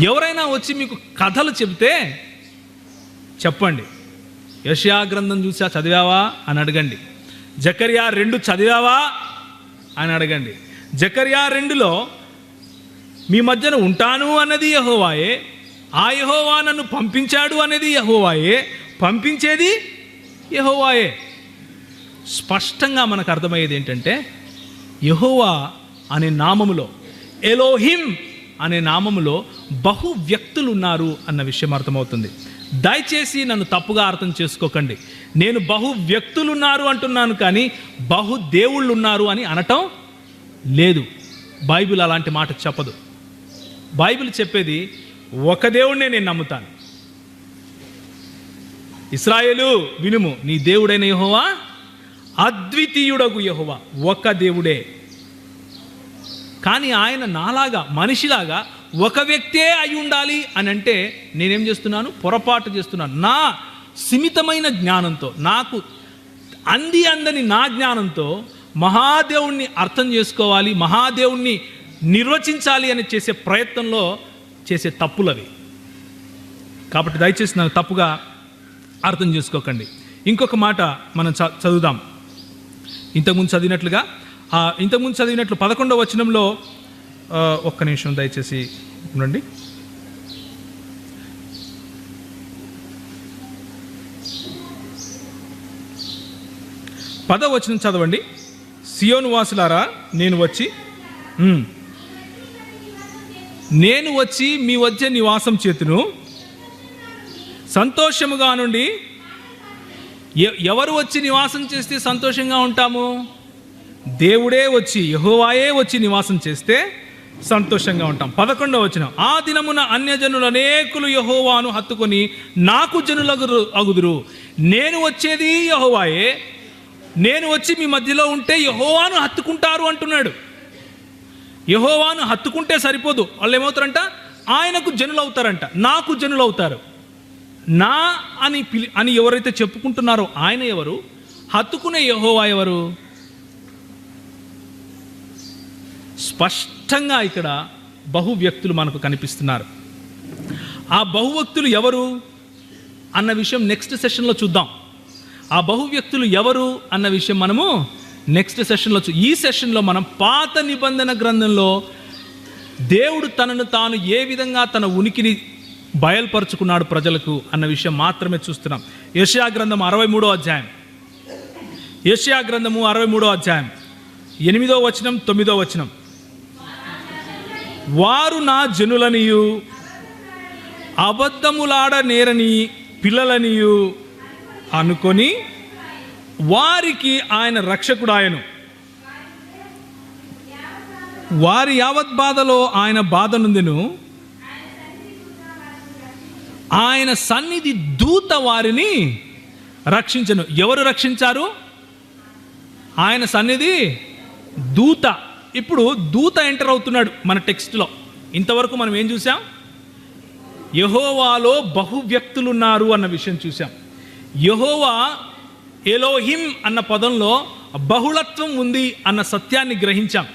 ఎవరైనా వచ్చి మీకు కథలు చెబితే చెప్పండి, యెషయా గ్రంథం చూసా చదివావా అని అడగండి. జకర్యా 2 చదివావా అని అడగండి. జకర్యా 2లో మీ మధ్యన ఉంటాను అన్నది యెహోవాయే, ఆ యెహోవా నన్ను పంపించాడు అనేది యెహోవాయే, పంపించేది యెహోవాయే. స్పష్టంగా మనకు అర్థమయ్యేది ఏంటంటే యెహోవా అనే నామములో, ఎలోహిం అనే నామములో బహు వ్యక్తులు ఉన్నారు అన్న విషయం అర్థమవుతుంది. దయచేసి నన్ను తప్పుగా అర్థం చేసుకోకండి. నేను బహు వ్యక్తులు ఉన్నారు అంటున్నాను, కానీ బహు దేవుళ్ళు ఉన్నారు అని అనటం లేదు. బైబిల్ అలాంటి మాట చెప్పదు. బైబిల్ చెప్పేది ఒక దేవుడినే నేను నమ్ముతాను. ఇశ్రాయేలు వినుము, నీ దేవుడైన యెహోవా అద్వితీయుడగు యెహోవా, ఒక దేవుడే. కానీ ఆయన నాలాగా మనిషిలాగా ఒక వ్యక్తే అయి ఉండాలి అని అంటే నేనేం చేస్తున్నాను? పొరపాటు చేస్తున్నాను. నా సీమితమైన జ్ఞానంతో, నాకు అందని నా జ్ఞానంతో మహాదేవుణ్ణి అర్థం చేసుకోవాలి, మహాదేవుణ్ణి నిర్వచించాలి అని చేసే ప్రయత్నంలో చేసే తప్పులవి. కాబట్టి దయచేసి నన్ను తప్పుగా అర్థం చేసుకోకండి. ఇంకొక మాట మనం చదువుదాం. ఇంతకుముందు చదివినట్లు 11వ వచనంలో, ఒక్క నిమిషం దయచేసి ఉండండి. 10వ వచనం చదవండి. సియోను వాసులారా, నేను వచ్చి మీ వద్ద నివాసం చేతును, సంతోషముగా నుండి. ఎవరు వచ్చి నివాసం చేస్తే సంతోషంగా ఉంటాము? దేవుడే వచ్చి, యెహోవాయే వచ్చి నివాసం చేస్తే సంతోషంగా ఉంటాం. 11వ వచనం, ఆ దినమున అన్యజనులు అనేకులు యెహోవాను హత్తుకొని నాకు జనులగుదురు. నేను వచ్చేది యెహోవాయే, నేను వచ్చి మీ మధ్యలో ఉంటే యెహోవాను హత్తుకుంటారు అంటున్నాడు. యెహోవాను హత్తుకుంటే సరిపోదు, వాళ్ళు ఏమవుతారంట? ఆయనకు జనులు అవుతారంట, నాకు జనులు అవుతారు. నా అని ఎవరైతే చెప్పుకుంటున్నారో ఆయన ఎవరు? హత్తుకునే యెహోవా ఎవరు? స్పష్టంగా ఇక్కడ బహు వ్యక్తులు మనకు కనిపిస్తున్నారు. ఆ బహువ్యక్తులు ఎవరు అన్న విషయం నెక్స్ట్ సెషన్లో చూద్దాం. ఆ బహు వ్యక్తులు ఎవరు అన్న విషయం మనము నెక్స్ట్ సెషన్లో ఈ సెషన్లో మనం పాత నిబంధన గ్రంథంలో దేవుడు తనను తాను ఏ విధంగా తన ఉనికిని బయలుపరుచుకున్నాడు ప్రజలకు అన్న విషయం మాత్రమే చూస్తున్నాం. యెషయా గ్రంథం 63వ అధ్యాయం, యెషయా గ్రంథము 63వ అధ్యాయం 8వ వచనం 9వ వచనం. వారు నా జనులనియు అబద్ధములాడ నేరని పిల్లలనియు అనుకొని వారికి ఆయన రక్షకుడాయను. వారి యావత్ బాధలో ఆయన బాధ నుండెను. ఆయన సన్నిధి దూత వారిని రక్షించను. ఎవరు రక్షించారు? ఆయన సన్నిధి దూత. ఇప్పుడు దూత ఎంటర్ అవుతున్నాడు మన టెక్స్ట్లో. ఇంతవరకు మనం ఏం చూసాం? యెహోవాలో బహు వ్యక్తులున్నారు అన్న విషయం చూసాం. యెహోవా ఎలోహిం అన్న పదంలో బహుళత్వం ఉంది అన్న సత్యాన్ని గ్రహించాం.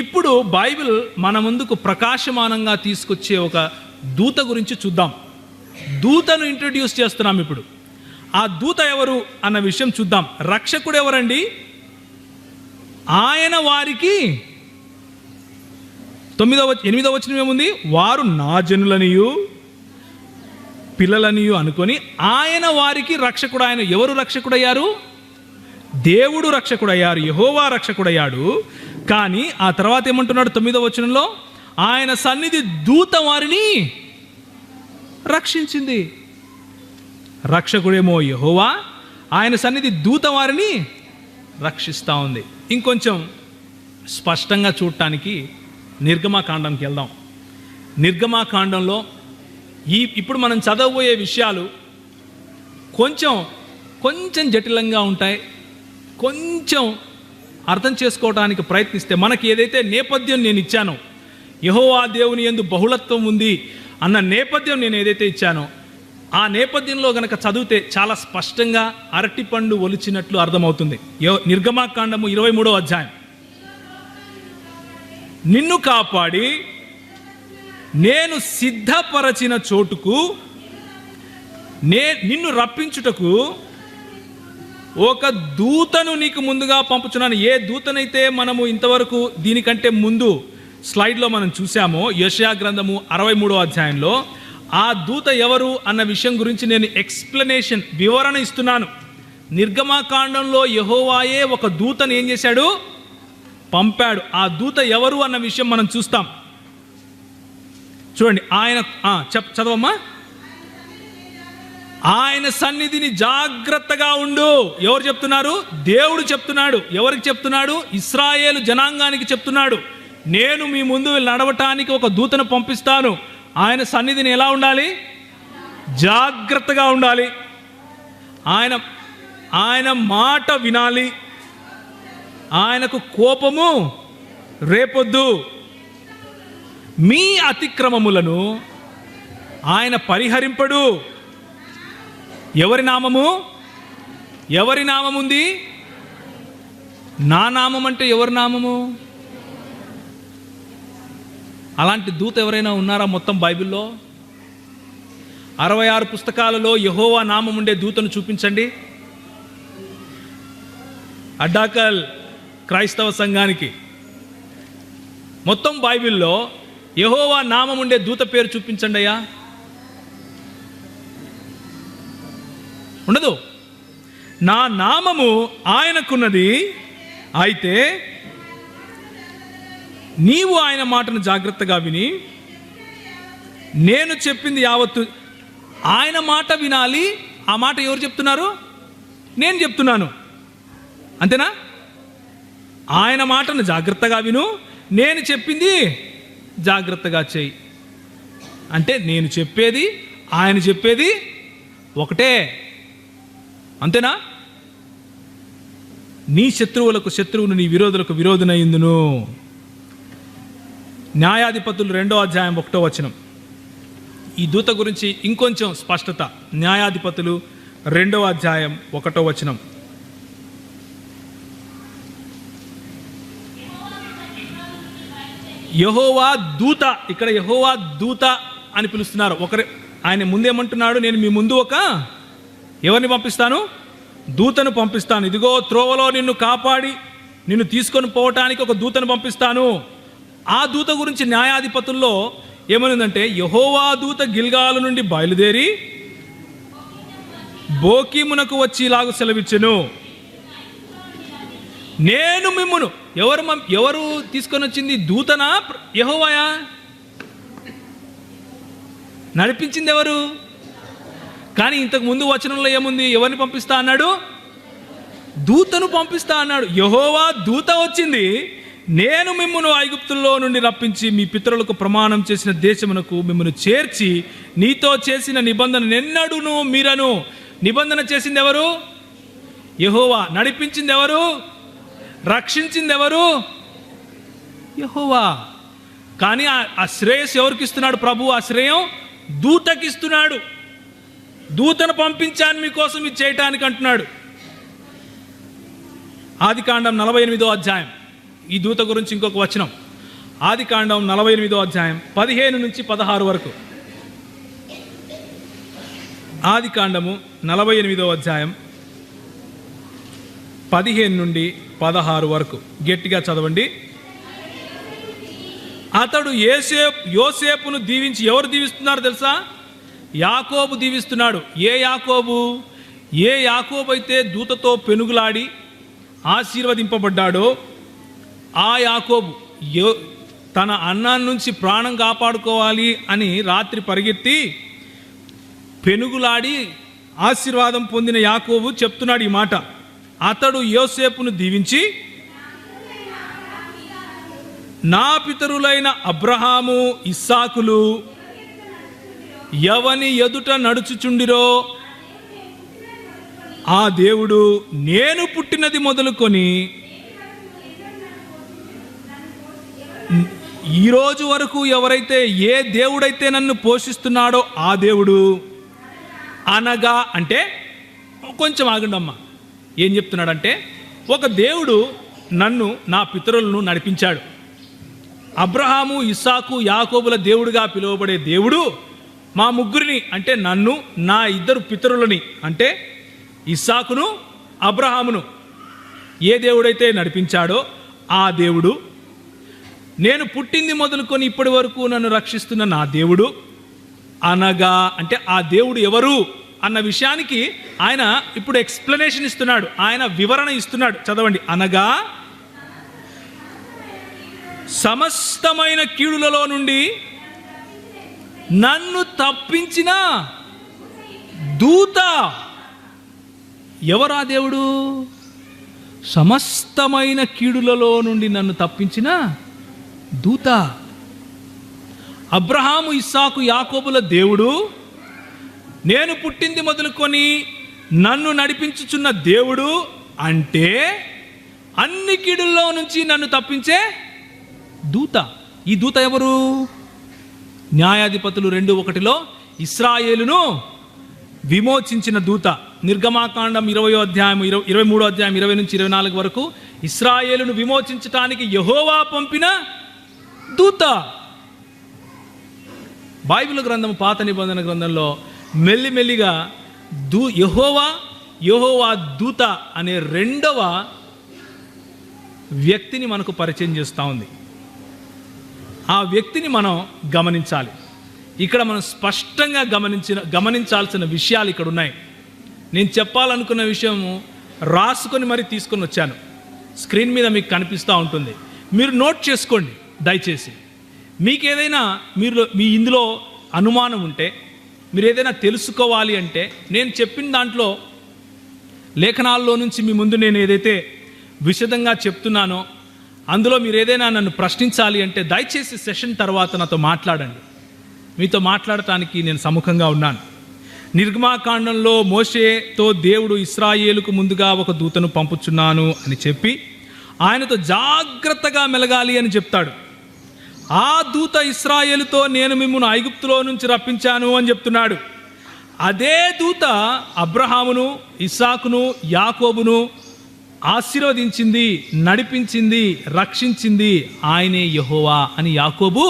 ఇప్పుడు బైబిల్ మన ముందుకు ప్రకాశమానంగా తీసుకొచ్చే ఒక దూత గురించి చూద్దాం. దూతను ఇంట్రడ్యూస్ చేస్తున్నాం ఇప్పుడు. ఆ దూత ఎవరు అన్న విషయం చూద్దాం. రక్షకుడు ఎవరండి? ఆయన వారికి 8వ వచనం ఏముంది? వారు నా జనులనియు పిల్లలనియు అనుకొని ఆయన వారికి రక్షకుడు. ఆయన ఎవరు రక్షకుడయ్యారు? దేవుడు రక్షకుడయ్యారు, యెహోవా రక్షకుడయ్యాడు. కానీ ఆ తర్వాత ఏమంటున్నాడు 9వ వచనంలో? ఆయన సన్నిధి దూత వారిని రక్షించింది. రక్షకుడేమో యెహోవా, ఆయన సన్నిధి దూత వారిని రక్షిస్తూ ఉంది. ఇంకొంచెం స్పష్టంగా చూడటానికి నిర్గమాకాండంకి వెళ్దాం. నిర్గమాకాండంలో ఇప్పుడు మనం చదవబోయే విషయాలు కొంచెం జటిలంగా ఉంటాయి. కొంచెం అర్థం చేసుకోవడానికి ప్రయత్నిస్తే మనకి ఏదైతే నేపథ్యం నేను ఇచ్చానో, యెహోవా దేవుని యందు బహుళత్వం ఉంది అన్న నేపథ్యం నేను ఏదైతే ఇచ్చానో, ఆ నేపథ్యంలో గనక చదివితే చాలా స్పష్టంగా అరటిపండు ఒలిచినట్లు అర్థమవుతుంది. నిర్గమాకాండము 23వ అధ్యాయం. నిన్ను కాపాడి నేను సిద్ధపరచిన చోటుకు నిన్ను రప్పించుటకు ఒక దూతను నీకు ముందుగా పంపుచున్నాను. ఏ దూతనైతే మనము ఇంతవరకు దీనికంటే ముందు స్లైడ్లో మనం చూసామో, యెషయా గ్రంథము 63వ అధ్యాయంలో ఆ దూత ఎవరు అన్న విషయం గురించి నేను ఎక్స్ప్లెనేషన్, వివరణ ఇస్తున్నాను. నిర్గమకాండంలో యెహోవాయే ఒక దూతను ఏం చేశాడు? పంపాడు. ఆ దూత ఎవరు అన్న విషయం మనం చూస్తాం. చూడండి, ఆయన చదవమ్మా. ఆయన సన్నిధిని జాగ్రత్తగా ఉండు. ఎవరు చెప్తున్నారు? దేవుడు చెప్తున్నాడు. ఎవరికి చెప్తున్నాడు? ఇశ్రాయేలు జనాంగానికి చెప్తున్నాడు. నేను మీ ముందు నడవటానికి ఒక దూతను పంపిస్తాను. ఆయన సన్నిధిని ఎలా ఉండాలి? జాగ్రత్తగా ఉండాలి. ఆయన మాట వినాలి. ఆయనకు కోపము రేపొద్దు. మీ అతిక్రమములను ఆయన పరిహరింపడు. ఎవరి నామము? ఎవరి నామం ఉంది? నా నామం అంటే ఎవరి నామము? అలాంటి దూత ఎవరైనా ఉన్నారా మొత్తం బైబిల్లో? 66 పుస్తకాలలో యెహోవా నామం ఉండే దూతను చూపించండి. అడ్డాకల్ క్రైస్తవ సంఘానికి మొత్తం బైబిల్లో యెహోవా నామం ఉండే దూత పేరు చూపించండి అయ్యా. ఉండదు. నా నామము ఆయనకున్నది. అయితే నీవు ఆయన మాటను జాగ్రత్తగా విని నేను చెప్పింది యావత్తు. ఆయన మాట వినాలి. ఆ మాట ఎవరు చెప్తున్నారు? నేను చెప్తున్నాను. అంతేనా? ఆయన మాటను జాగ్రత్తగా విను, నేను చెప్పింది జాగ్రత్తగా చేయి. అంటే నేను చెప్పేది, ఆయన చెప్పేది ఒకటే. అంతేనా? నీ శత్రువులకు శత్రువును, నీ విరోధులకు విరోధునయ్యుందును. న్యాయాధిపతులు 2వ అధ్యాయం 1వ వచనం. ఈ దూత గురించి ఇంకొంచెం స్పష్టత. న్యాయాధిపతులు 2వ అధ్యాయం 1వ వచనం. యెహోవా దూత, ఇక్కడ యెహోవా దూత అని పిలుస్తున్నారు. ఆయన ముందేమంటున్నాడు? నేను మీ ముందు ఎవరిని పంపిస్తాను? దూతను పంపిస్తాను. ఇదిగో త్రోవలో నిన్ను కాపాడి నిన్ను తీసుకొని పోవటానికి ఒక దూతను పంపిస్తాను. ఆ దూత గురించి న్యాయాధిపతుల్లో ఏమనుందంటే, యెహోవా దూత గిల్గాలు నుండి బయలుదేరి బోకీమునకు వచ్చి ఇలాగ సెలవిచ్చెను, నేను మిమ్మును. ఎవరు తీసుకొని వచ్చింది? దూతనా? యెహోవాయా? నడిపించింది ఎవరు? కానీ ఇంతకు ముందు వచనంలో ఏముంది? ఎవరిని పంపిస్తా అన్నాడు? దూతను పంపిస్తా అన్నాడు. యెహోవా దూత వచ్చింది, నేను మిమ్మును ఐగుప్తుల్లో నుండి రప్పించి మీ పితరులకు ప్రమాణం చేసిన దేశమునకు మిమ్మును చేర్చి నీతో చేసిన నిబంధన ఎన్నడూను మీరను. నిబంధన చేసింది ఎవరు? యెహోవా. నడిపించింది ఎవరు? రక్షించింది ఎవరు? యెహోవా. కానీ ఆ శ్రేయస్సు ఎవరికి ఇస్తున్నాడు ప్రభు? ఆ శ్రేయం దూతకి ఇస్తున్నాడు. దూతను పంపించాను మీకోసం ఇది చేయటానికి అంటున్నాడు. ఆదికాండం 48వ అధ్యాయం. ఈ దూత గురించి ఇంకొక వచనం. ఆదికాండం 48వ అధ్యాయం 15 నుంచి 16 వరకు. ఆదికాండము 48వ అధ్యాయం 15 నుండి 16 వరకు గట్టిగా చదవండి. అతడు యోసేపును దీవించి, ఎవరు దీవిస్తున్నారు తెలుసా? యాకోబు దీవిస్తున్నాడు. ఏ యాకోబు? ఏ యాకోబు అయితే దూతతో పెనుగులాడి ఆశీర్వదింపబడ్డాడో ఆ యాకోబు తన అన్నాన్ని నుంచి ప్రాణం కాపాడుకోవాలి అని రాత్రి పరిగెత్తి పెనుగులాడి ఆశీర్వాదం పొందిన యాకోబు చెప్తున్నాడు ఈ మాట. అతడు యోసేపును దీవించి, నా పితరులైన అబ్రహాము ఇస్సాకులు ఎవని ఎదుట నడుచుచుండిరో ఆ దేవుడు నేను పుట్టినది మొదలుకొని ఈరోజు వరకు ఎవరైతే ఏ దేవుడైతే నన్ను పోషిస్తున్నాడో ఆ దేవుడు అనగా, అంటే కొంచెం ఆగండమ్మా, ఏం చెప్తున్నాడంటే ఒక దేవుడు నన్ను, నా పితరులను నడిపించాడు. అబ్రహాము, ఇస్సాకు, యాకోబుల దేవుడుగా పిలువబడే దేవుడు మా ముగ్గురిని అంటే నన్ను, నా ఇద్దరు పితరులని అంటే ఇస్సాకును, అబ్రహామును ఏ దేవుడైతే నడిపించాడో ఆ దేవుడు, నేను పుట్టింది మొదలుకొని ఇప్పటి వరకు నన్ను రక్షిస్తున్న నా దేవుడు అనగా, అంటే ఆ దేవుడు ఎవరు అన్న విషయానికి ఆయన ఇప్పుడు ఎక్స్ప్లెనేషన్ ఇస్తున్నాడు, ఆయన వివరణ ఇస్తున్నాడు. చదవండి. అనగా సమస్తమైన కీడులలో నుండి నన్ను తప్పించిన దూత. ఎవరా దేవుడు? సమస్తమైన కీడులలో నుండి నన్ను తప్పించిన దూత. అబ్రహాము, ఇస్సాకు, యాకోబుల దేవుడు, నేను పుట్టింది మొదలుకొని నన్ను నడిపించుచున్న దేవుడు అంటే అన్ని కీడుల్లో నుంచి నన్ను తప్పించే దూత. ఈ దూత ఎవరు? న్యాయాధిపతులు 2:1 ఇశ్రాయేలును విమోచించిన దూత. నిర్గమాకాండం 20వ అధ్యాయం 23వ అధ్యాయం 20 నుంచి 24 వరకు ఇశ్రాయేలును విమోచించటానికి యెహోవా పంపిన దూత. బైబిల్ గ్రంథం పాత నిబంధన గ్రంథంలో మెల్లిమెల్లిగా యెహోవా దూత అనే రెండవ వ్యక్తిని మనకు పరిచయం చేస్తూ ఉంది. ఆ వ్యక్తిని మనం గమనించాలి. ఇక్కడ మనం స్పష్టంగా గమనించాల్సిన విషయాలు ఇక్కడ ఉన్నాయి. నేను చెప్పాలనుకున్న విషయము రాసుకొని మరి తీసుకొని వచ్చాను. స్క్రీన్ మీద మీకు కనిపిస్తూ ఉంటుంది, మీరు నోట్ చేసుకోండి దయచేసి. మీకు ఏదైనా మీ ఇందులో అనుమానం ఉంటే, మీరు ఏదైనా తెలుసుకోవాలి అంటే, నేను చెప్పిన దాంట్లో లేఖనాల్లో నుంచి మీ ముందు నేను ఏదైతే విశదంగా చెప్తున్నానో అందులో మీరు ఏదైనా నన్ను ప్రశ్నించాలి అంటే దయచేసి సెషన్ తర్వాత నాతో మాట్లాడండి. మీతో మాట్లాడటానికి నేను సముఖంగా ఉన్నాను. నిర్గమాకాండంలో మోషేతో దేవుడు ఇశ్రాయేలుకు ముందుగా ఒక దూతను పంపుచున్నాను అని చెప్పి ఆయనతో జాగ్రత్తగా మెలగాలి అని చెప్తాడు. ఆ దూత ఇశ్రాయేలుతో నేను మిమ్మును ఐగుప్తులో నుంచి రప్పించాను అని చెప్తున్నాడు. అదే దూత అబ్రహామును, ఇస్సాకును, యాకోబును ఆశీర్వదించింది, నడిపించింది, రక్షించింది ఆయనే యెహోవా అని యాకోబు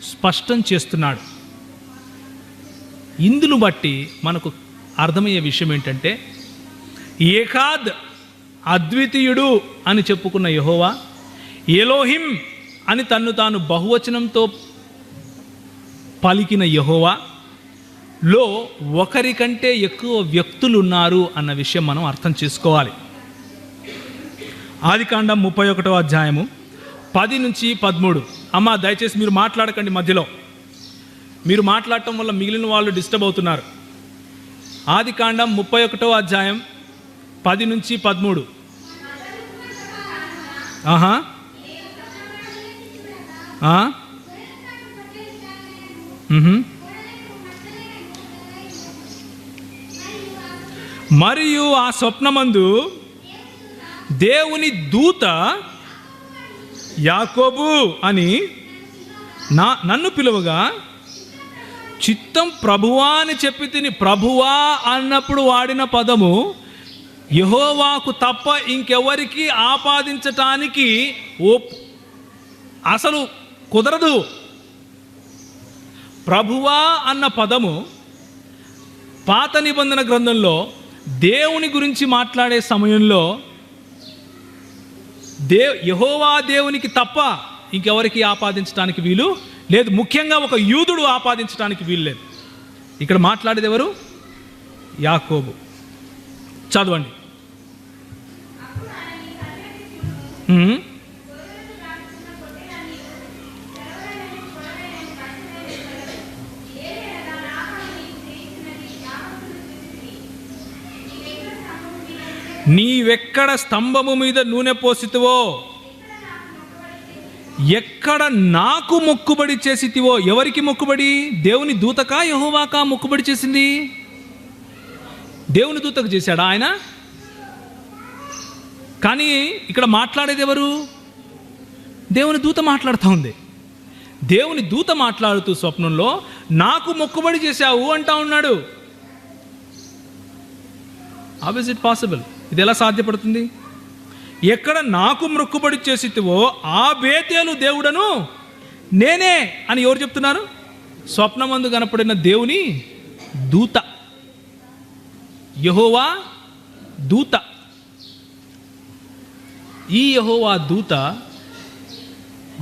స్పష్టం చేస్తున్నాడు. ఇందును బట్టి మనకు అర్థమయ్యే విషయం ఏంటంటే, ఏకాద్ అద్వితీయుడు అని చెప్పుకున్న యెహోవా, ఎలోహిం అని తన్ను తాను బహువచనంతో పలికిన యెహోవాలో ఒకరికంటే ఎక్కువ వ్యక్తులు ఉన్నారు అన్న విషయం మనం అర్థం చేసుకోవాలి. ఆదికాండం 31వ అధ్యాయము 10 నుంచి 13. అమ్మ దయచేసి మీరు మాట్లాడకండి, మధ్యలో మీరు మాట్లాడటం వల్ల మిగిలిన వాళ్ళు డిస్టర్బ్ అవుతున్నారు. ఆదికాండం 31వ అధ్యాయం 10 నుంచి 13. మరియు ఆ స్వప్నమందు దేవుని దూత యాకోబు అని నన్ను పిలువగా, చిత్తం ప్రభువా అని చెప్పి తిని. ప్రభువా అన్నప్పుడు వాడిన పదము యెహోవాకు తప్ప ఇంకెవరికి ఆపాదించటానికి అసలు కుదరదు. ప్రభువా అన్న పదము పాత నిబంధన గ్రంథంలో దేవుని గురించి మాట్లాడే సమయంలో యెహోవా దేవునికి తప్ప ఇంకెవరికి ఆపాదించడానికి వీలు లేదు. ముఖ్యంగా ఒక యూదుడు ఆపాదించడానికి వీలు లేదు. ఇక్కడ మాట్లాడేది ఎవరు? యాకోబు. చదవండి. నీవెక్కడ స్తంభము మీద నూనె పోసితివో, ఎక్కడ నాకు మొక్కుబడి చేసితివో. ఎవరికి మొక్కుబడి? దేవుని దూతకా యెహోవాకా మొక్కుబడి చేసింది? దేవుని దూతకు చేశాడా ఆయన? కానీ ఇక్కడ మాట్లాడేది ఎవరు? దేవుని దూత మాట్లాడుతూ ఉంది. దేవుని దూత మాట్లాడుతూ స్వప్నంలో నాకు మొక్కుబడి చేశావు అంటా ఉన్నాడు. How is it possible? ఇది ఎలా సాధ్యపడుతుంది? ఎక్కడ నాకు మొక్కుబడి చేసితివో ఆ బేతేలు దేవుడను నేనే అని ఎవరు చెప్తున్నారు? స్వప్నమందు కనపడిన దేవుని దూత, యెహోవా దూత. ఈ యెహోవా దూత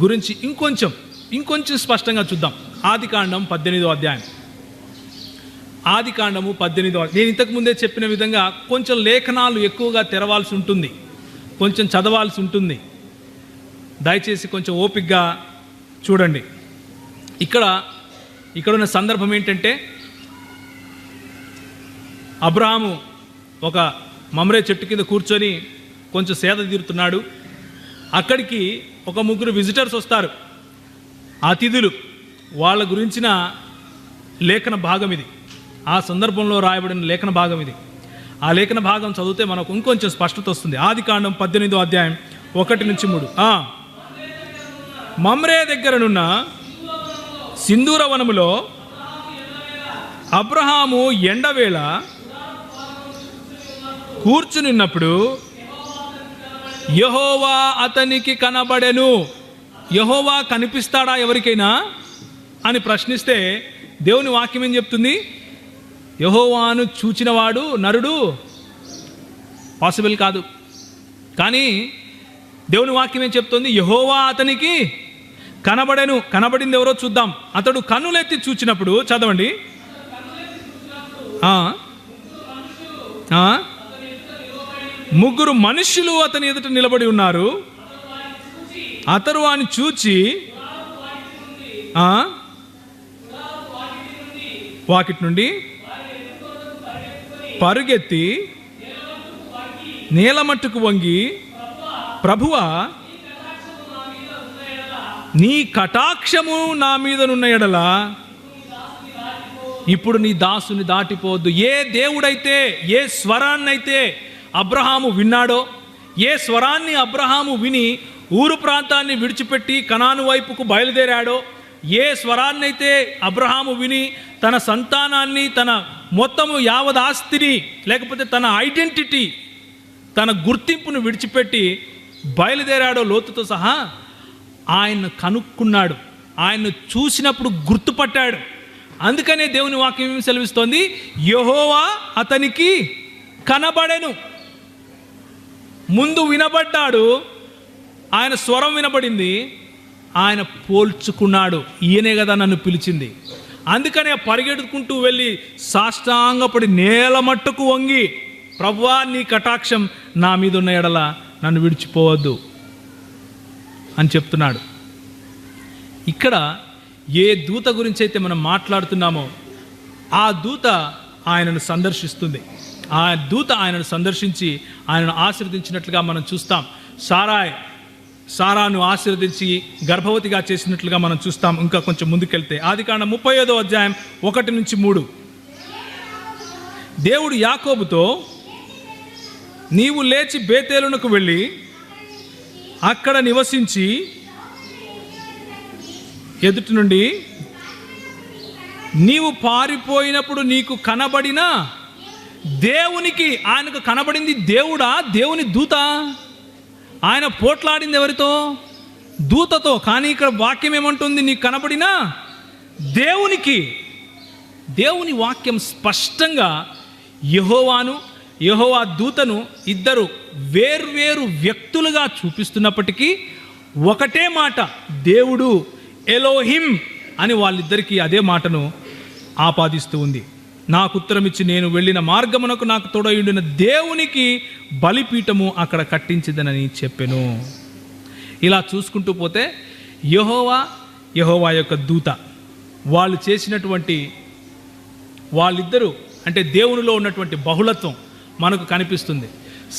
గురించి ఇంకొంచెం స్పష్టంగా చూద్దాం. ఆదికాండం 18వ అధ్యాయం. ఆదికాండము 18వ, నేను ఇంతకుముందే చెప్పిన విధంగా కొంచెం లేఖనాలు ఎక్కువగా తెరవాల్సి ఉంటుంది, కొంచెం చదవాల్సి ఉంటుంది. దయచేసి కొంచెం ఓపికగా చూడండి. ఇక్కడున్న సందర్భం ఏంటంటే, అబ్రహాము ఒక మమ్రే చెట్టు కింద కూర్చొని కొంచెం సేద తీరుతున్నాడు. అక్కడికి ఒక ముగ్గురు విజిటర్స్ వస్తారు, అతిథులు. వాళ్ళ గురించిన లేఖన భాగం ఇది. ఆ సందర్భంలో రాయబడిన లేఖన భాగం ఇది. ఆ లేఖన భాగం చదివితే మనకు ఇంకొంచెం స్పష్టత వస్తుంది. ఆదికాండం 18వ అధ్యాయం 1-3. మమ్రే దగ్గరనున్న సింధూర వనములో అబ్రహాము ఎండవేళ కూర్చునిన్నప్పుడు యెహోవా అతనికి కనబడెను. యెహోవా కనిపిస్తాడా ఎవరికైనా అని ప్రశ్నిస్తే దేవుని వాక్యం ఏం చెప్తుంది? యెహోవాను చూచినవాడు నరుడు పాసిబుల్ కాదు. కానీ దేవుని వాక్యం ఏం చెప్తుంది? యెహోవా అతనికి కనబడెను. కనబడింది ఎవరో చూద్దాం. అతడు కన్నులెత్తి చూచినప్పుడు, చదవండి, ముగ్గురు మనుష్యులు అతని ఎదుట నిలబడి ఉన్నారు. అతడు వాని చూచి వాకిటి నుండి పరుగెత్తి నేలమట్టుకు వంగి, ప్రభువా, నీ కటాక్షము నా మీదనున్న ఎడల ఇప్పుడు నీ దాసుని దాటిపోవద్దు. ఏ దేవుడైతే, ఏ స్వరాన్నైతే అబ్రహాము విన్నాడో, ఏ స్వరాన్ని అబ్రహాము విని ఊరు ప్రాంతాన్ని విడిచిపెట్టి కనాను వైపుకు బయలుదేరాడో, ఏ స్వరాన్నైతే అబ్రహాము విని తన సంతానాన్ని, తన మొత్తము యావత్ ఆస్తిని, లేకపోతే తన ఐడెంటిటీ, తన గుర్తింపును విడిచిపెట్టి బయలుదేరాడో లోతుతో సహా, ఆయన్ను కనుక్కున్నాడు. ఆయన్ను చూసినప్పుడు గుర్తుపట్టాడు. అందుకనే దేవుని వాక్యం ఏమి సెలవిస్తోంది? యెహోవా అతనికి కనబడెను. ముందు వినబడ్డాడు, ఆయన స్వరం వినబడింది, ఆయన పోల్చుకున్నాడు. ఈయనే కదా నన్ను పిలిచింది. అందుకనే పరిగెడుకుంటూ వెళ్ళి సాష్టాంగపడి నేల మట్టుకు వంగి, ప్రభువా, నీ కటాక్షం నా మీద ఉన్న ఎడల నన్ను విడిచిపోవద్దు అని చెప్తున్నాడు. ఇక్కడ ఏ దూత గురించి అయితే మనం మాట్లాడుతున్నామో ఆ దూత ఆయనను సందర్శిస్తుంది. ఆ దూత ఆయనను సందర్శించి ఆయనను ఆశీర్వదించినట్లుగా మనం చూస్తాం. సారాను ఆశీర్వదించి గర్భవతిగా చేసినట్లుగా మనం చూస్తాం. ఇంకా కొంచెం ముందుకెళ్తే ఆదికాండం 35వ అధ్యాయం 1-3. దేవుడు యాకోబుతో, నీవు లేచి బేతేలునకు వెళ్ళి అక్కడ నివసించి ఎదుటి నుండి నీవు పారిపోయినప్పుడు నీకు కనబడిన దేవునికి, ఆయనకు కనబడింది దేవుడా, దేవుని దూత? ఆయన పోట్లాడింది ఎవరితో? దూతతో. కానీ ఇక్కడ వాక్యం ఏమంటుంది? నీకు కనబడిన దేవునికి. దేవుని వాక్యం స్పష్టంగా యెహోవా దూతను ఇద్దరు వేర్వేరు వ్యక్తులుగా చూపిస్తున్నప్పటికీ ఒకటే మాట, దేవుడు, ఎలోహిం అని వాళ్ళిద్దరికీ అదే మాటను ఆపాదిస్తూ ఉంది. నాకు ఉత్తరమిచ్చి నేను వెళ్ళిన మార్గమునకు నాకు తోడయుండిన దేవునికి బలిపీఠము అక్కడ కట్టించిదనని చెప్పెను. ఇలా చూసుకుంటూ పోతే యెహోవా యొక్క దూత, వాళ్ళు చేసినటువంటి, వాళ్ళిద్దరూ అంటే దేవునిలో ఉన్నటువంటి బహుళత్వం మనకు కనిపిస్తుంది.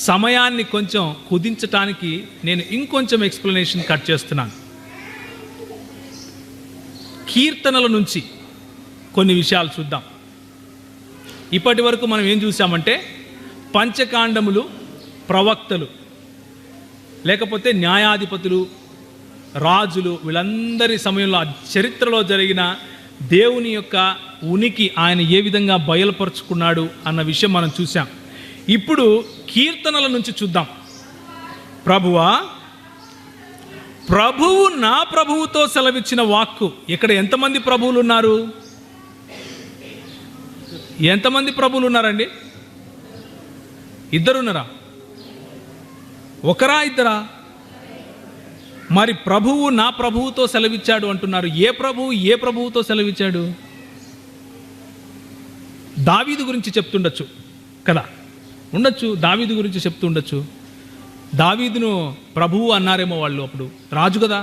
సమయాన్ని కొంచెం కుదించటానికి నేను ఇంకొంచెం ఎక్స్ప్లెనేషన్ కట్ చేస్తున్నాను. కీర్తనల నుంచి కొన్ని విషయాలు చూద్దాం. ఇప్పటి వరకు మనం ఏం చూసామంటే పంచకాండములు, ప్రవక్తలు, లేకపోతే న్యాయాధిపతులు, రాజులు, వీళ్ళందరి సమయంలో చరిత్రలో జరిగిన దేవుని యొక్క ఉనికి, ఆయన ఏ విధంగా బయలుపరుచుకున్నాడు అన్న విషయం మనం చూసాం. ఇప్పుడు కీర్తనల నుంచి చూద్దాం. ప్రభువా, ప్రభువు నా ప్రభువుతో సెలవిచ్చిన వాక్కు. ఇక్కడ ఎంతమంది ప్రభువులు ఉన్నారు? ఎంతమంది ప్రభువులు ఉన్నారండి? ఇద్దరున్నారా? ఒకరా ఇద్దరా? మరి ప్రభువు నా ప్రభువుతో సెలవిచ్చాడు అంటున్నారు. ఏ ప్రభువుతో సెలవిచ్చాడు? దావీదు గురించి చెప్తుండొచ్చు కదా, ఉండొచ్చు. దావీదు గురించి చెప్తుండొచ్చు. దావీదును ప్రభువు అన్నారేమో వాళ్ళు, అప్పుడు రాజు కదా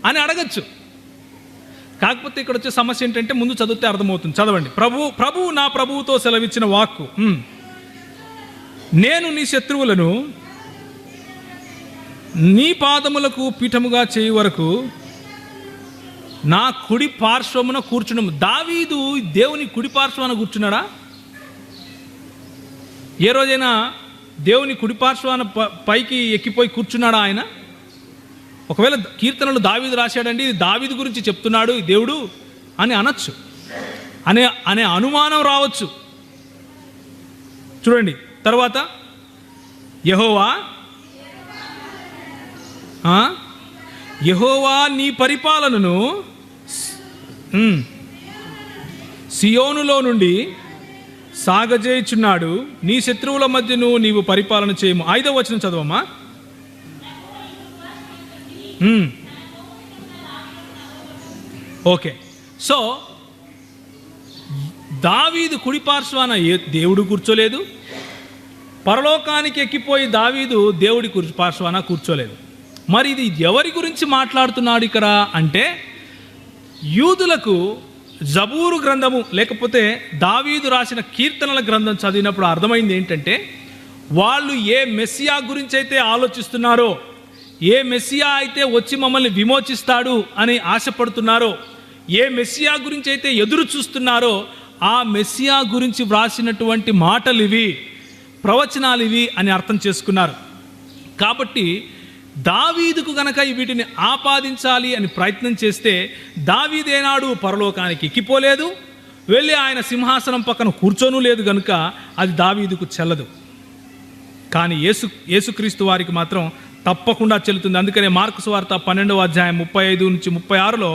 అని అడగచ్చు. కాకపోతే ఇక్కడ వచ్చే సమస్య ఏంటంటే, ముందు చదివితే అర్థమవుతుంది. చదవండి. ప్రభువు నా ప్రభువుతో సెలవిచ్చిన వాక్కు, నేను నీ శత్రువులను నీ పాదములకు పీఠముగా చేయి వరకు నా కుడి పార్శ్వమున కూర్చున్నాము. దావీదు దేవుని కుడి పార్శ్వాన కూర్చున్నాడా? ఏ రోజైనా దేవుని కుడి పార్శ్వాన పైకి ఎక్కిపోయి కూర్చున్నాడా ఆయన? ఒకవేళ కీర్తనలు దావీదు రాశాడండి, ఇది దావీదు గురించి చెప్తున్నాడు ఈ దేవుడు అని అనొచ్చు, అనే అనుమానం రావచ్చు. చూడండి తర్వాత, యెహోవా నీ పరిపాలనను సియోనులో నుండి సాగజేయుచున్నాడు, నీ శత్రువుల మధ్యను నీవు పరిపాలన చేయము. 5వ వచనం చదవమ్మా. ఓకే, సో దావీదు కుడి పార్శ్వాన దేవుడు కూర్చోలేదు, పరలోకానికి ఎక్కిపోయి దావీదు దేవుడి కుడి పార్శ్వాన కూర్చోలేదు. మరి ఇది ఎవరి గురించి మాట్లాడుతున్నాడు ఇక్కడ అంటే, యూదులకు జబూరు గ్రంథము లేకపోతే దావీదు రాసిన కీర్తనల గ్రంథం చదివినప్పుడు అర్థమైంది ఏంటంటే, వాళ్ళు ఏ మెస్సియా గురించి అయితే ఆలోచిస్తున్నారో, ఏ మెస్సియా అయితే వచ్చి మమ్మల్ని విమోచిస్తాడు అని ఆశపడుతున్నారో, ఏ మెస్సియా గురించి అయితే ఎదురు చూస్తున్నారో, ఆ మెస్సియా గురించి వ్రాసినటువంటి మాటలు ఇవి, ప్రవచనాలు ఇవి అని అర్థం చేసుకున్నారు. కాబట్టి దావీదుకు గనక వీటిని ఆపాదించాలి అని ప్రయత్నం చేస్తే, దావీదేనాడు పరలోకానికి ఎక్కిపోలేదు, వెళ్ళి ఆయన సింహాసనం పక్కన కూర్చోను లేదు, గనుక అది దావీదుకు చెల్లదు. కానీ యేసుక్రీస్తు వారికి మాత్రం తప్పకుండా చెల్లుతుంది. అందుకనే మార్కు సువార్త 12వ అధ్యాయం 35 నుంచి 36లో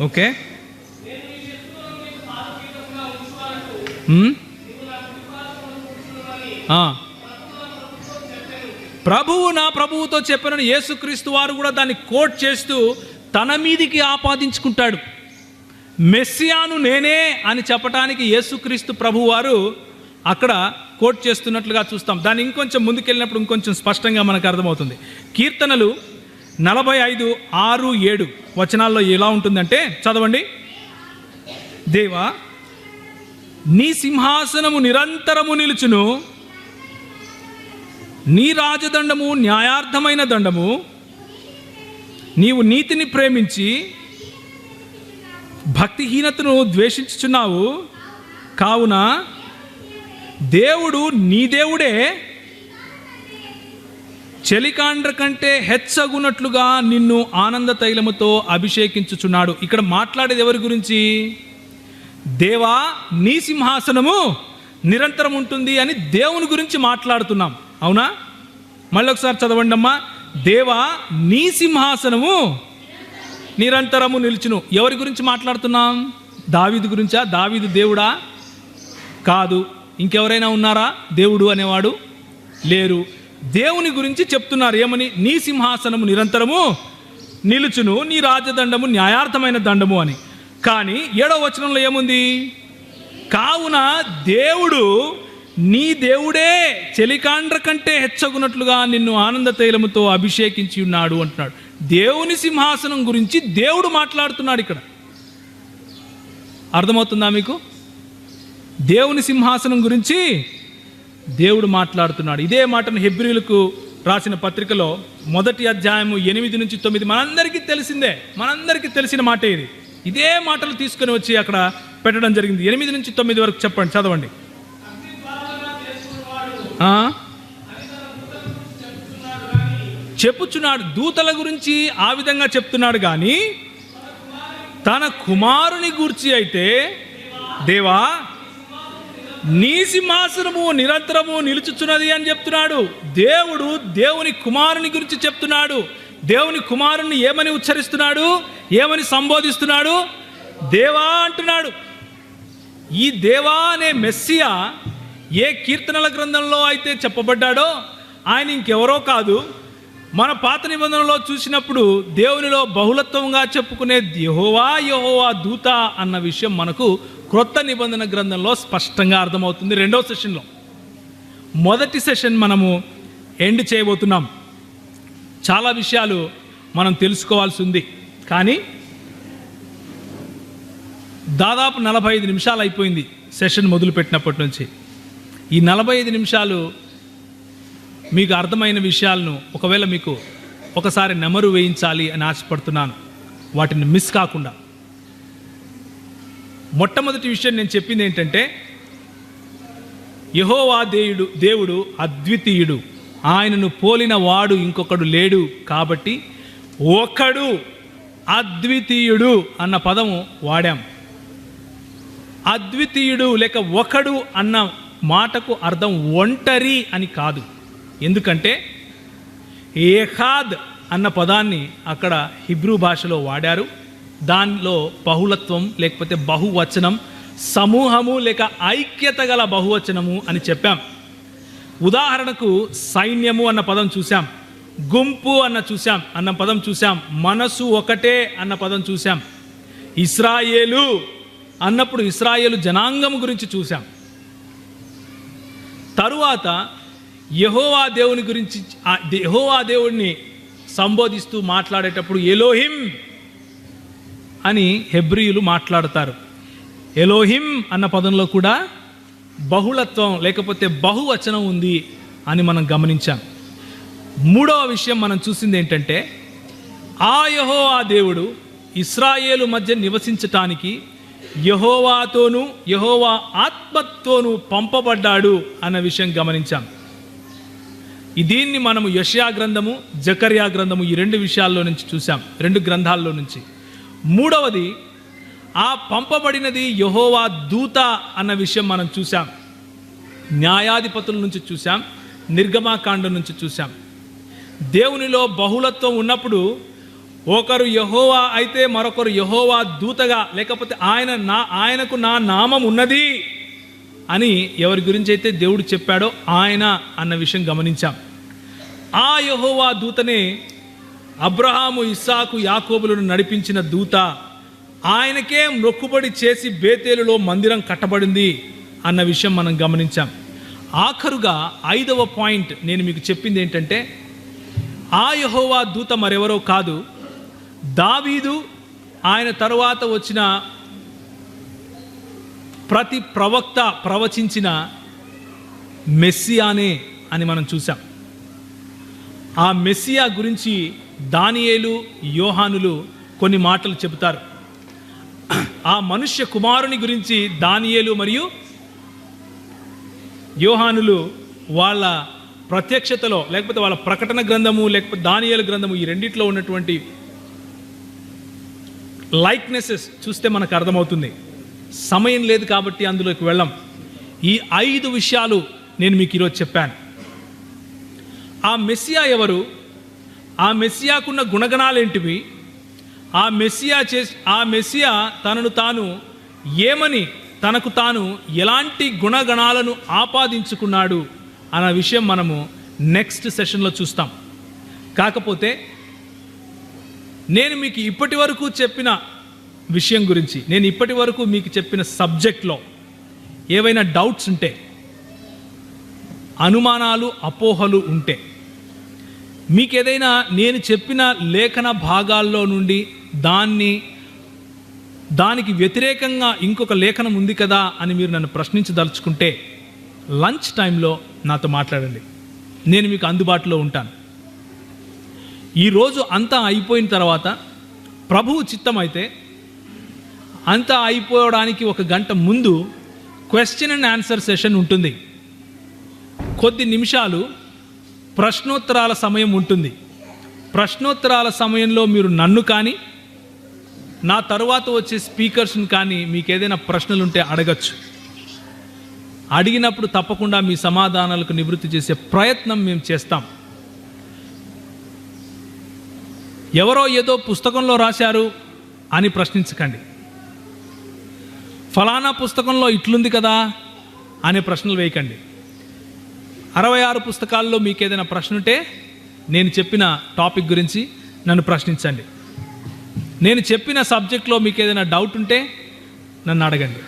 ఓకే, ప్రభువు నా ప్రభువుతో చెప్పానని యేసుక్రీస్తు వారు కూడా దాన్ని కోట్ చేస్తూ తన మీదికి ఆపాదించుకుంటాడు. మెస్సియాను నేనే అని చెప్పడానికి యేసుక్రీస్తు ప్రభు వారు అక్కడ కోట్ చేస్తున్నట్లుగా చూస్తాం. దాన్ని ఇంకొంచెం ముందుకెళ్ళినప్పుడు ఇంకొంచెం స్పష్టంగా మనకు అర్థమవుతుంది. కీర్తనలు 45:6-7 వచనాల్లో ఎలా ఉంటుందంటే, చదవండి. దేవా నీ సింహాసనము నిరంతరము నిలుచును, నీ రాజదండము న్యాయార్థమైన దండము, నీవు నీతిని ప్రేమించి భక్తిహీనతను ద్వేషించుచున్నావు, కావున దేవుడు నీ దేవుడే చెలికాండ్ర కంటే హెచ్చగునట్లుగా నిన్ను ఆనంద తైలముతో అభిషేకించుచున్నాడు. ఇక్కడ మాట్లాడేది ఎవరి గురించి? దేవా నీ సింహాసనము నిరంతరం ఉంటుంది అని దేవుని గురించి మాట్లాడుతున్నాం, అవునా? మళ్ళీ ఒకసారి చదవండి అమ్మా. దేవా నీ సింహాసనము నిరంతరము నిలుచును. ఎవరి గురించి మాట్లాడుతున్నాం? దావీదు గురించా? దావీదు దేవుడా? కాదు. ఇంకెవరైనా ఉన్నారా దేవుడు అనేవాడు? లేరు. దేవుని గురించి చెప్తున్నారు. ఏమని? నీ సింహాసనము నిరంతరము నిలుచును, నీ రాజదండము న్యాయార్థమైన దండము అని. కానీ 7వ వచనంలో ఏముంది? కావున దేవుడు నీ దేవుడే చెలికాండ్ర కంటే హెచ్చగునట్లుగా నిన్ను ఆనంద తైలముతో అభిషేకించి ఉన్నాడు అంటున్నాడు. దేవుని సింహాసనం గురించి దేవుడు మాట్లాడుతున్నాడు ఇక్కడ. అర్థమవుతుందా మీకు? దేవుని సింహాసనం గురించి దేవుడు మాట్లాడుతున్నాడు. ఇదే మాటను హెబ్రీయులకు రాసిన పత్రికలో 1వ అధ్యాయము 8-9 మనందరికీ తెలిసిందే, మనందరికీ తెలిసిన మాట ఇది. ఇదే మాటలు తీసుకొని వచ్చి అక్కడ పెట్టడం జరిగింది. 8-9 వరకు చెప్పండి, చదవండి. చెప్పుచున్నాడు, దూతల గురించి ఆ విధంగా చెప్తున్నాడు, కానీ తన కుమారుని గూర్చి అయితే దేవా నీ సింహాసనము నిరంతరము నిలుచుచున్నది అని చెప్తున్నాడు. దేవుడు దేవుని కుమారుని గురించి చెప్తున్నాడు. దేవుని కుమారుని ఏమని ఉచ్చరిస్తున్నాడు, ఏమని సంబోధిస్తున్నాడు? దేవా అంటున్నాడు. ఈ దేవా అనే మెస్సియా ఏ కీర్తనల గ్రంథంలో అయితే చెప్పబడ్డాడో ఆయన ఇంకెవరో కాదు. మన పాత నిబంధనలో చూసినప్పుడు దేవునిలో బహుళత్వంగా చెప్పుకునే యెహోవా యెహోవా దూత అన్న విషయం మనకు క్రొత్త నిబంధన గ్రంథంలో స్పష్టంగా అర్థమవుతుంది. రెండవ సెషన్లో. మొదటి సెషన్ మనము ఎండ్ చేయబోతున్నాం. చాలా విషయాలు మనం తెలుసుకోవాల్సి ఉంది. కానీ దాదాపు 45 నిమిషాలు అయిపోయింది సెషన్ మొదలుపెట్టినప్పటి నుంచి. ఈ 45 నిమిషాలు మీకు అర్థమైన విషయాలను ఒకవేళ మీకు ఒకసారి నెమరు వేయించాలి అని ఆశపడుతున్నాను, వాటిని మిస్ కాకుండా. మొట్టమొదటి విషయం నేను చెప్పింది ఏంటంటే, యెహోవా దేవుడు అద్వితీయుడు, ఆయనను పోలిన వాడు ఇంకొకడు లేడు. కాబట్టి ఒకడు అద్వితీయుడు అన్న పదము వాడాం. అద్వితీయుడు లేక ఒకడు అన్న మాటకు అర్థం ఒంటరి అని కాదు. ఎందుకంటే ఏఖాద్ అన్న పదాన్ని అక్కడ హిబ్రూ భాషలో వాడారు. దానిలో బహుళత్వం లేకపోతే బహువచనం, సమూహము లేక ఐక్యత గల బహువచనము అని చెప్పాం. ఉదాహరణకు సైన్యము అన్న పదం చూసాం, గుంపు అన్న పదం చూసాం, మనసు ఒకటే అన్న పదం చూసాం. ఇశ్రాయేలు అన్నప్పుడు ఇశ్రాయేలు జనాంగము గురించి చూసాం. తరువాత యెహోవా దేవుని గురించి, యెహోవా దేవుడిని సంబోధిస్తూ మాట్లాడేటప్పుడు ఎలోహిం అని హెబ్రీయులు మాట్లాడతారు. ఎలోహిం అన్న పదంలో కూడా బహుళత్వం లేకపోతే బహువచనం ఉంది అని మనం గమనించాం. మూడవ విషయం మనం చూసింది ఏంటంటే, ఆ యెహోవా దేవుడు ఇశ్రాయేలు మధ్య నివసించటానికి యెహోవాతోనూ యెహోవా ఆత్మతోనూ పంపబడ్డాడు అన్న విషయం గమనించాం. దీన్ని మనము యెషయా గ్రంథము, జకర్యా గ్రంథము ఈ 2 విషయాల్లో నుంచి చూసాం, 2 గ్రంథాల్లో నుంచి. మూడవది, ఆ పంపబడినది యెహోవా దూత అన్న విషయం మనం చూసాం. న్యాయాధిపతుల నుంచి చూసాం, నిర్గమాకాండం నుంచి చూసాం. దేవునిలో బహుళత్వం ఉన్నప్పుడు ఒకరు యెహోవా అయితే మరొకరు యెహోవా దూతగా, లేకపోతే ఆయనకు నా నామం ఉన్నది అని ఎవరి గురించి అయితే దేవుడు చెప్పాడో ఆయన అన్న విషయం గమనించాం. ఆ యెహోవా దూతనే అబ్రహాము, ఇస్సాకు, యాకోబులను నడిపించిన దూత. ఆయనకే మొక్కుబడి చేసి బేతేలులో మందిరం కట్టబడింది అన్న విషయం మనం గమనించాం. ఆఖరుగా 5వ పాయింట్ నేను మీకు చెప్పింది ఏంటంటే, ఆ యెహోవా దూత మరెవరో కాదు, దావీదు ఆయన తరువాత వచ్చిన ప్రతి ప్రవక్త ప్రవచించిన మెస్సియానే అని మనం చూసాం. ఆ మెస్సియా గురించి దానియేలు, యోహానులు కొన్ని మాటలు చెబుతారు. ఆ మనుష్య కుమారుని గురించి దానియేలు మరియు యోహానులు వాళ్ళ ప్రత్యక్షతలో, లేకపోతే వాళ్ళ ప్రకటన గ్రంథము లేకపోతే దానియేలు గ్రంథము, ఈ రెండిట్లో ఉన్నటువంటి లైక్నెసెస్ చూస్తే మనకు అర్థమవుతుంది. సమయం లేదు కాబట్టి అందులోకి వెళ్ళాం. ఈ 5 విషయాలు నేను మీకు ఈరోజు చెప్పాను. ఆ మెస్సియా ఎవరు, ఆ మెస్సియాకున్న గుణగణాలేంటివి, ఆ మెస్సియా తనను తాను ఏమని, తనకు తాను ఎలాంటి గుణగణాలను ఆపాదించుకున్నాడు అన్న విషయం మనము నెక్స్ట్ సెషన్లో చూస్తాం. కాకపోతే నేను మీకు ఇప్పటి వరకు చెప్పిన విషయం గురించి, నేను ఇప్పటి వరకు మీకు చెప్పిన సబ్జెక్ట్లో ఏవైనా డౌట్స్ ఉంటే, అనుమానాలు, అపోహలు ఉంటే, మీకు ఏదైనా నేను చెప్పిన లేఖన భాగాల్లో నుండి దానికి వ్యతిరేకంగా ఇంకొక లేఖనం ఉంది కదా అని మీరు నన్ను ప్రశ్నించదలుచుకుంటే లంచ్ టైంలో నాతో మాట్లాడండి. నేను మీకు అందుబాటులో ఉంటాను. ఈరోజు అంతా అయిపోయిన తర్వాత ప్రభువు చిత్తం అయితే అంతా అయిపోవడానికి 1 గంట ముందు క్వశ్చన్ అండ్ ఆన్సర్ సెషన్ ఉంటుంది. కొద్ది నిమిషాలు ప్రశ్నోత్తరాల సమయం ఉంటుంది. ప్రశ్నోత్తరాల సమయంలో మీరు నన్ను కానీ నా తరువాత వచ్చే స్పీకర్స్ని కానీ మీకు ఏదైనా ప్రశ్నలు ఉంటే అడగచ్చు. అడిగినప్పుడు తప్పకుండా మీ సమాధానాలకు నివృత్తి చేసే ప్రయత్నం మేము చేస్తాం. ఎవరో ఏదో పుస్తకంలో రాశారు అని ప్రశ్నించకండి. ఫలానా పుస్తకంలో ఇట్లుంది కదా అనే ప్రశ్నలు వేయకండి. 66 పుస్తకాల్లో మీకు ఏదైనా ప్రశ్న ఉంటే నేను చెప్పిన టాపిక్ గురించి నన్ను ప్రశ్నించండి. నేను చెప్పిన సబ్జెక్ట్లో మీకు ఏదైనా డౌట్ ఉంటే నన్ను అడగండి.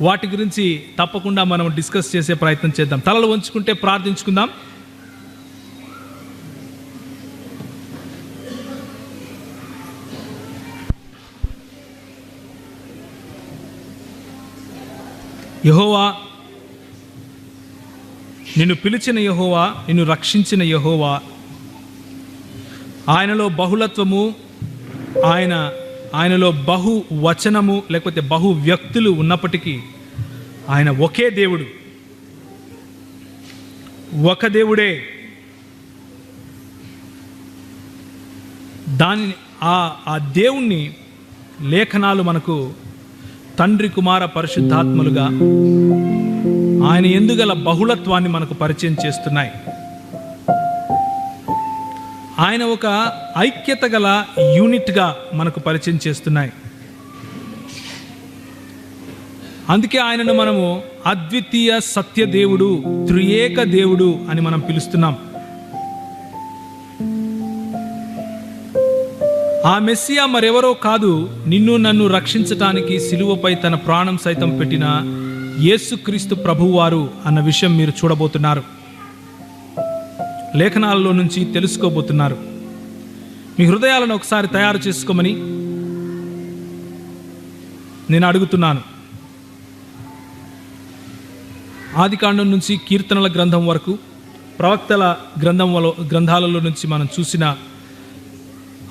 వాటి గురించి తప్పకుండా మనం డిస్కస్ చేసే ప్రయత్నం చేద్దాం. తలలు వంచుకుంటే ప్రార్థించుకుందాం. యెహోవా, నిన్ను పిలిచిన యెహోవా, నిన్ను రక్షించిన యెహోవా, ఆయనలో బహుళత్వము, ఆయనలో బహు వచనము లేకపోతే బహు వ్యక్తులు ఉన్నప్పటికీ ఆయన ఒకే దేవుడు, ఒక దేవుడే. ఆ దేవుణ్ణి లేఖనాలు మనకు తండ్రి కుమార పరిశుద్ధాత్మలుగా ఆయన ఎందుగల బహుళత్వాన్ని మనకు పరిచయం చేస్తున్నాయి. ఆయన ఒక ఐక్యత గల యూనిట్గా మనకు పరిచయం చేస్తున్నాయి. అందుకే ఆయనను మనము అద్వితీయ సత్య దేవుడు, త్రియేక దేవుడు అని మనం పిలుస్తున్నాం. ఆ మెస్సియా మరెవరో కాదు, నిన్ను నన్ను రక్షించటానికి సిలువపై తన ప్రాణం సైతం పెట్టిన యేసుక్రీస్తు ప్రభువారు అన్న విషయం మీరు చూడబోతున్నారు. లేఖనాలలో నుంచి తెలుసుకోబోతున్నారు. మీ హృదయాలను ఒకసారి తయారు చేసుకోమని నేను అడుగుతున్నాను. ఆదికాండం నుంచి కీర్తనల గ్రంథం వరకు, ప్రవక్తల గ్రంథాలలో నుంచి మనం చూసిన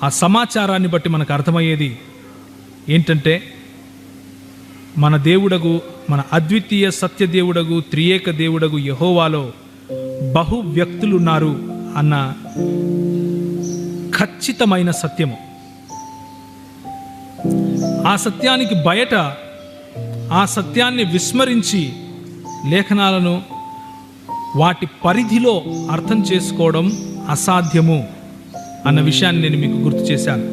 ఆ సమాచారాన్ని బట్టి మనకు అర్థమయ్యేది ఏంటంటే, మన దేవుడగు, మన అద్వితీయ సత్యదేవుడగు, త్రియేక దేవుడగు యెహోవాలో బహు వ్యక్తులున్నారు అన్న ఖచ్చితమైన సత్యము. ఆ సత్యానికి బయట, ఆ సత్యాన్ని విస్మరించి లేఖనాలను వాటి పరిధిలో అర్థం చేసుకోవడం అసాధ్యము అన్న విషయాన్ని నేను మీకు గుర్తు చేశాను.